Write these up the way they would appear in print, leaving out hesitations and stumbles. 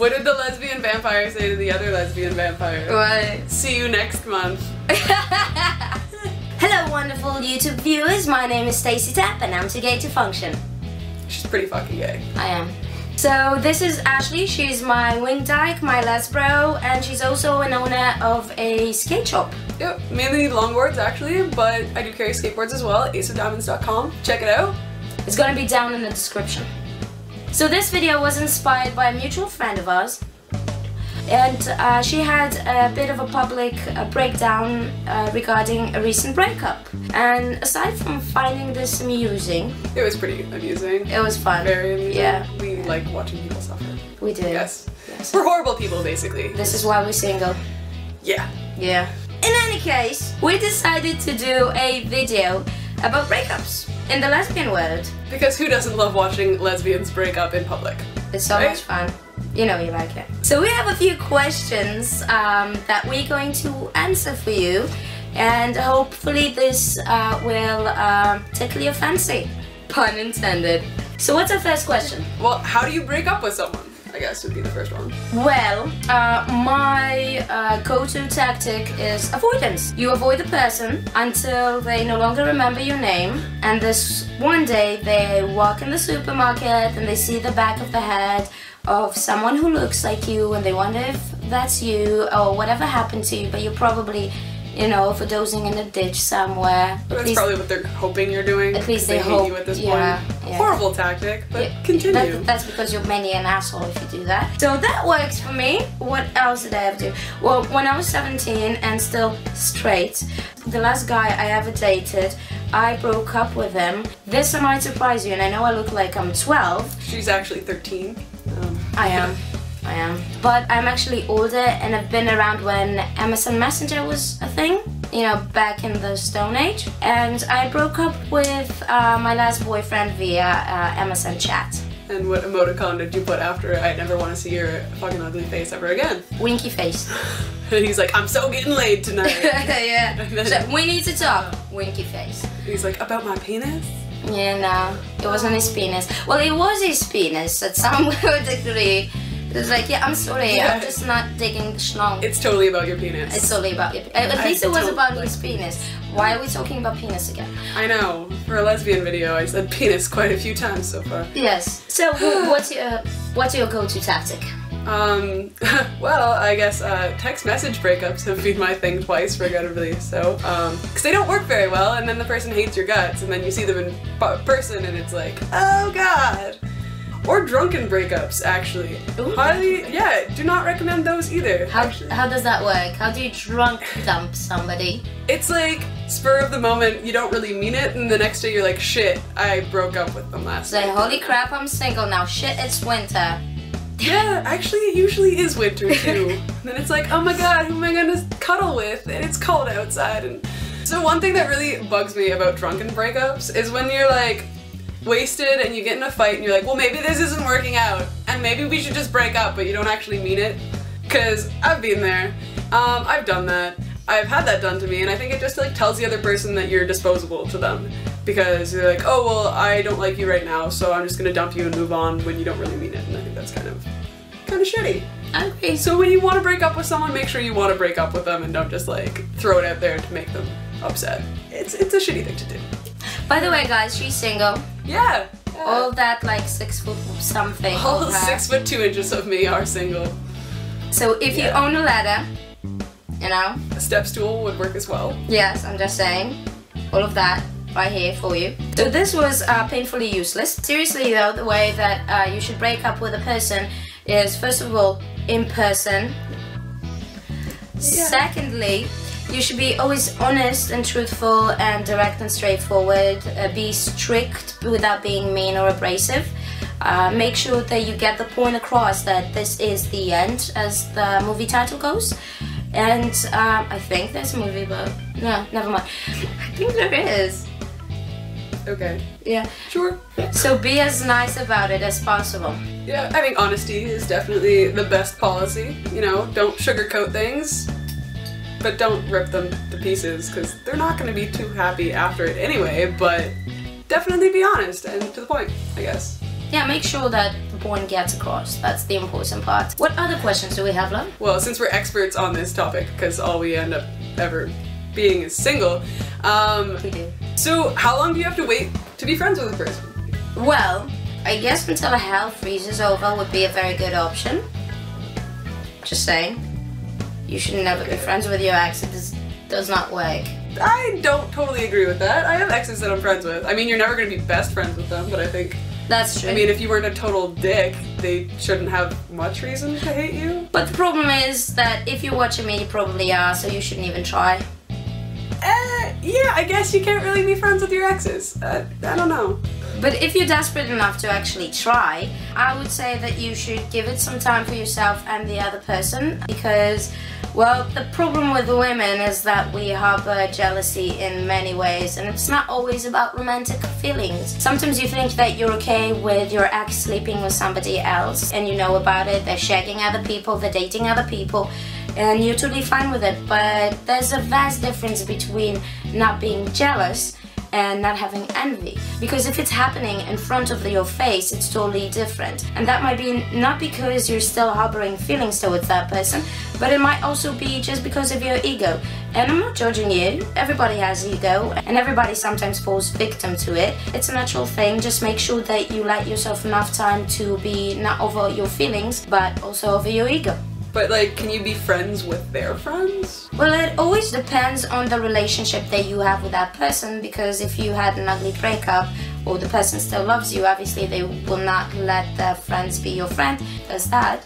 What did the lesbian vampire say to the other lesbian vampire? What? See you next month. Hello wonderful YouTube viewers, my name is Staisy Tap and I'm too gay to function. She's pretty fucking gay. I am. So this is Ashley, she's my wing dyke, my lesbro, and she's also an owner of a skate shop. Yep, mainly longboards actually, but I do carry skateboards as well at aceofdiamonds.com. Check it out. It's gonna be down in the description. So this video was inspired by a mutual friend of ours, and she had a bit of a public breakdown regarding a recent breakup. And aside from finding this amusing, it was pretty amusing. It was fun. Very amusing. Yeah. We like watching people suffer. We do. Yes. We're horrible people, basically. This is why we're single. Yeah. Yeah. In any case, we decided to do a video about breakups in the lesbian world. Because who doesn't love watching lesbians break up in public? It's so much fun. You know you like it. So we have a few questions that we're going to answer for you, and hopefully this will tickle your fancy. Pun intended. So what's our first question? Well, how do you break up with someone? I guess would be the first one. Well, my go-to tactic is avoidance. You avoid the person until they no longer remember your name, and this one day they walk in the supermarket and they see the back of the head of someone who looks like you, and they wonder if that's you or whatever happened to you, but you're probably, you know, overdosing in a ditch somewhere. That's probably what they're hoping you're doing. At least they hope. You at this point. Yeah. Horrible tactic, but continue. That's because you're mainly an asshole if you do that. So that works for me. What else did I have to do? Well, when I was 17 and still straight, the last guy I ever dated, I broke up with him. This might surprise you, and I know I look like I'm 12. She's actually 13. I am. But I'm actually older, and I've been around when MSN Messenger was a thing, you know, back in the Stone Age. And I broke up with my last boyfriend via MSN chat. And what emoticon did you put after I never want to see your fucking ugly face ever again? Winky face. And he's like, I'm so getting laid tonight. Yeah. So we need to talk. Winky face. He's like, about my penis? Yeah, no. It wasn't his penis. Well, it was his penis at some weird degree. It was like, yeah, I'm sorry, yeah. I'm just not digging the schlong. It's totally about your penis. It's totally about your penis. At least it was about his penis. Why are we talking about penis again? I know. For a lesbian video, I said penis quite a few times so far. Yes. So, what's your go-to tactic? Well, I guess text message breakups have been my thing twice, regrettably. So, because they don't work very well, and then the person hates your guts, and then you see them in person, and it's like, oh god. Or drunken breakups, actually. Ooh. Yeah, do not recommend those either. How does that work? How do you drunk dump somebody? It's like, spur of the moment, you don't really mean it, and the next day you're like, shit, I broke up with them last night. Like, holy crap, I'm single now. Shit, it's winter. Yeah, actually it usually is winter too. And then it's like, oh my god, who am I gonna cuddle with? And it's cold outside. And so one thing that really bugs me about drunken breakups is when you're like, wasted and you get in a fight and you're like, well, maybe this isn't working out and maybe we should just break up, but you don't actually mean it. Because I've been there. I've done that. I've had that done to me, and I think it just like tells the other person that you're disposable to them. Because you're like, oh well, I don't like you right now, so I'm just gonna dump you and move on, when you don't really mean it, and I think that's kind of shitty. I agree. So when you want to break up with someone, make sure you want to break up with them and don't just like throw it out there to make them upset. It's a shitty thing to do. By the way, guys, she's single. Yeah. All that like 6 foot something. All 6 foot 2 inches of me are single. So if you own a ladder, you know. A step stool would work as well. Yes, I'm just saying. All of that right here for you. So this was painfully useless. Seriously though, the way that you should break up with a person is, first of all, in person. Yeah. Secondly, you should be always honest and truthful and direct and straightforward. Be strict without being mean or abrasive. Make sure that you get the point across that this is the end, as the movie title goes. And I think there's a movie, but no, never mind. I think there is. Okay. Yeah. Sure. So be as nice about it as possible. Yeah, I think honesty is definitely the best policy. You know, don't sugarcoat things. But don't rip them to pieces, because they're not going to be too happy after it anyway, but definitely be honest and to the point, I guess. Yeah, make sure that point gets across. That's the important part. What other questions do we have, love? Well, since we're experts on this topic, because all we end up ever being is single, We do. so how long do you have to wait to be friends with a person? Well, I guess until hell freezes over would be a very good option. Just saying. You should never be friends with your ex. It does not work. I don't totally agree with that. I have exes that I'm friends with. I mean, you're never going to be best friends with them, but I think... That's true. I mean, if you weren't a total dick, they shouldn't have much reason to hate you. But the problem is that if you're watching me, you probably are, so you shouldn't even try. Yeah, I guess you can't really be friends with your exes. I don't know. But if you're desperate enough to actually try, I would say that you should give it some time for yourself and the other person, because, well, the problem with women is that we harbor jealousy in many ways, and it's not always about romantic feelings. Sometimes you think that you're okay with your ex sleeping with somebody else, and you know about it, they're shagging other people, they're dating other people, and you're totally fine with it. But there's a vast difference between not being jealous and not having envy, because if it's happening in front of your face, it's totally different. And that might be not because you're still harboring feelings towards that person, but it might also be just because of your ego. And I'm not judging you, everybody has ego, and everybody sometimes falls victim to it. It's a natural thing. Just make sure that you let yourself enough time to be not over your feelings, but also over your ego. But, like, can you be friends with their friends? Well, it always depends on the relationship that you have with that person, because if you had an ugly breakup or the person still loves you, obviously they will not let their friends be your friend. There's that.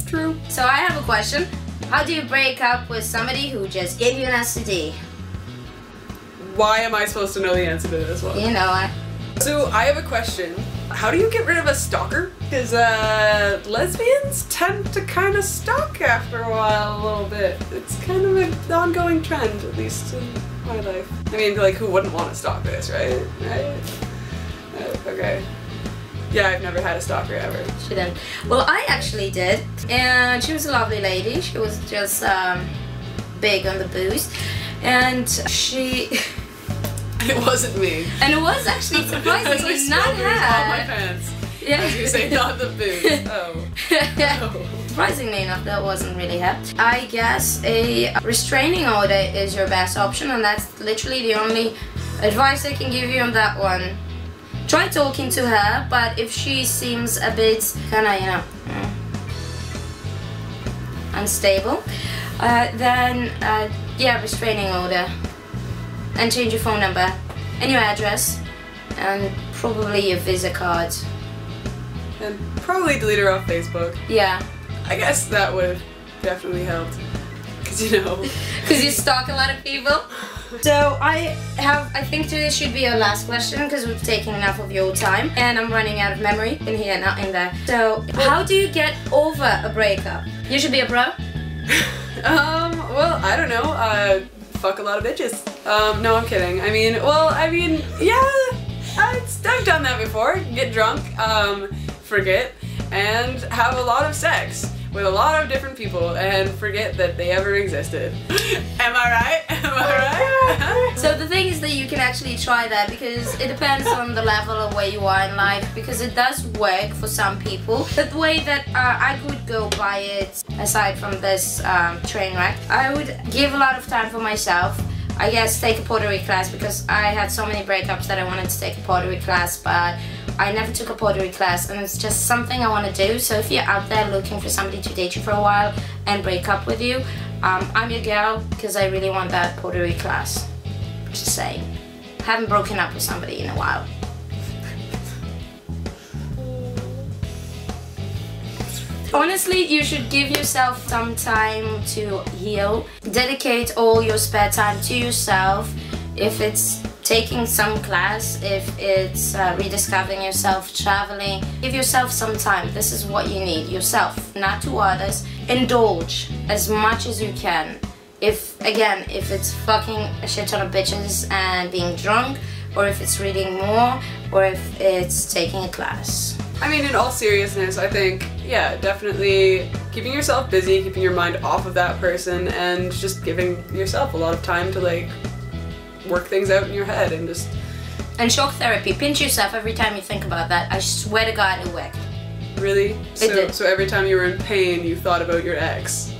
True. So I have a question. How do you break up with somebody who just gave you an STD? Why am I supposed to know the answer to this one? You know it. So I have a question. How do you get rid of a stalker? Because lesbians tend to kind of stalk after a while a little bit. It's kind of an ongoing trend, at least in my life. I mean, like, who wouldn't want to stalk this, right? Okay. Yeah, I've never had a stalker ever. She didn't. Well, I actually did, and she was a lovely lady. She was just big on the booze, and she... It wasn't me. And it was actually surprisingly not on my her. pants. Yeah. I was gonna say not the booze. Oh. Surprisingly enough, that wasn't really her. I guess a restraining order is your best option, and that's literally the only advice I can give you on that one. Try talking to her, but if she seems a bit kinda, you know, unstable, then yeah, restraining order. And change your phone number and your address and probably your Visa card. And probably delete her off Facebook. Yeah. I guess that would have definitely helped. Because, you know. Because you stalk a lot of people. So I think this should be our last question because we've taken enough of your time and I'm running out of memory in here, not in there. So how do you get over a breakup? You should be a pro. Well, I don't know. Fuck a lot of bitches. No, I'm kidding. I mean, yeah, I've done that before. Get drunk, forget, and have a lot of sex with a lot of different people and forget that they ever existed. Am I right? Am I right? So the thing is that you can actually try that because it depends on the level of where you are in life, because it does work for some people. But the way that I would go by it, aside from this train wreck, I would give a lot of time for myself. I guess take a pottery class, because I had so many breakups that I wanted to take a pottery class, but I never took a pottery class, and it's just something I want to do. So if you're out there looking for somebody to date you for a while and break up with you, I'm your girl, because I really want that pottery class. Just saying. I haven't broken up with somebody in a while. Honestly, you should give yourself some time to heal. Dedicate all your spare time to yourself. If it's taking some class, if it's rediscovering yourself, traveling, give yourself some time. This is what you need, yourself, not to others. Indulge as much as you can. If it's fucking a shit ton of bitches and being drunk, or if it's reading more, or if it's taking a class. I mean, in all seriousness, I think, yeah, definitely keeping yourself busy, keeping your mind off of that person, and just giving yourself a lot of time to, like, work things out in your head and just... And shock therapy. Pinch yourself every time you think about that. I swear to God it worked. Really? It did. So every time you were in pain, you thought about your ex?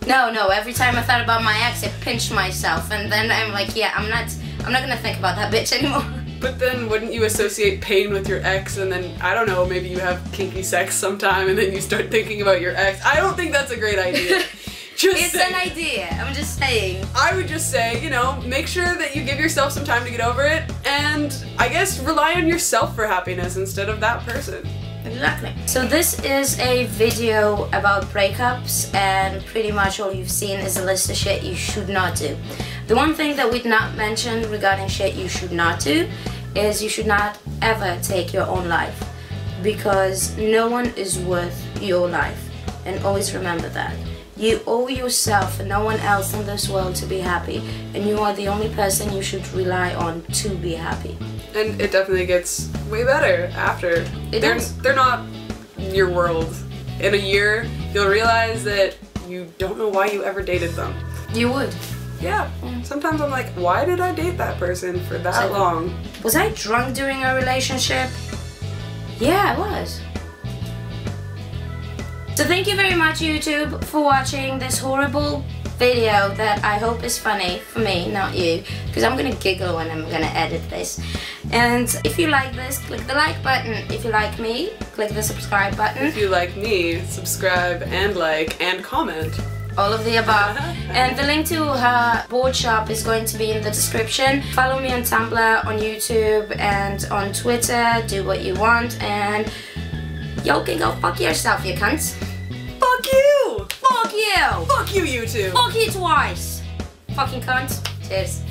No, every time I thought about my ex, I pinched myself, and then I'm like, yeah, I'm not gonna think about that bitch anymore. But then wouldn't you associate pain with your ex, and then, I don't know, maybe you have kinky sex sometime and then you start thinking about your ex? I don't think that's a great idea. It's an idea, I'm just saying. I would just say, you know, make sure that you give yourself some time to get over it, and I guess rely on yourself for happiness instead of that person. Exactly. So this is a video about breakups, and pretty much all you've seen is a list of shit you should not do. The one thing that we'd not mention regarding shit you should not do is you should not ever take your own life, because no one is worth your life, and always remember that. You owe yourself and no one else in this world to be happy, and you are the only person you should rely on to be happy. And it definitely gets way better after. They're not your world. In a year, you'll realize that you don't know why you ever dated them. You would. Yeah. Sometimes I'm like, why did I date that person for that long? Was I drunk during our relationship? Yeah, I was. So thank you very much, YouTube, for watching this horrible video that I hope is funny for me, not you, because I'm gonna giggle when I'm gonna edit this. And if you like this, click the like button. If you like me, click the subscribe button. If you like me, subscribe and like and comment. All of the above. And the link to her board shop is going to be in the description. Follow me on Tumblr, on YouTube, and on Twitter. Do what you want, and y'all can go fuck yourself, you cunts. Fuck you! Fuck you! Fuck you, YouTube! Fuck you twice! Fucking cunt. Cheers.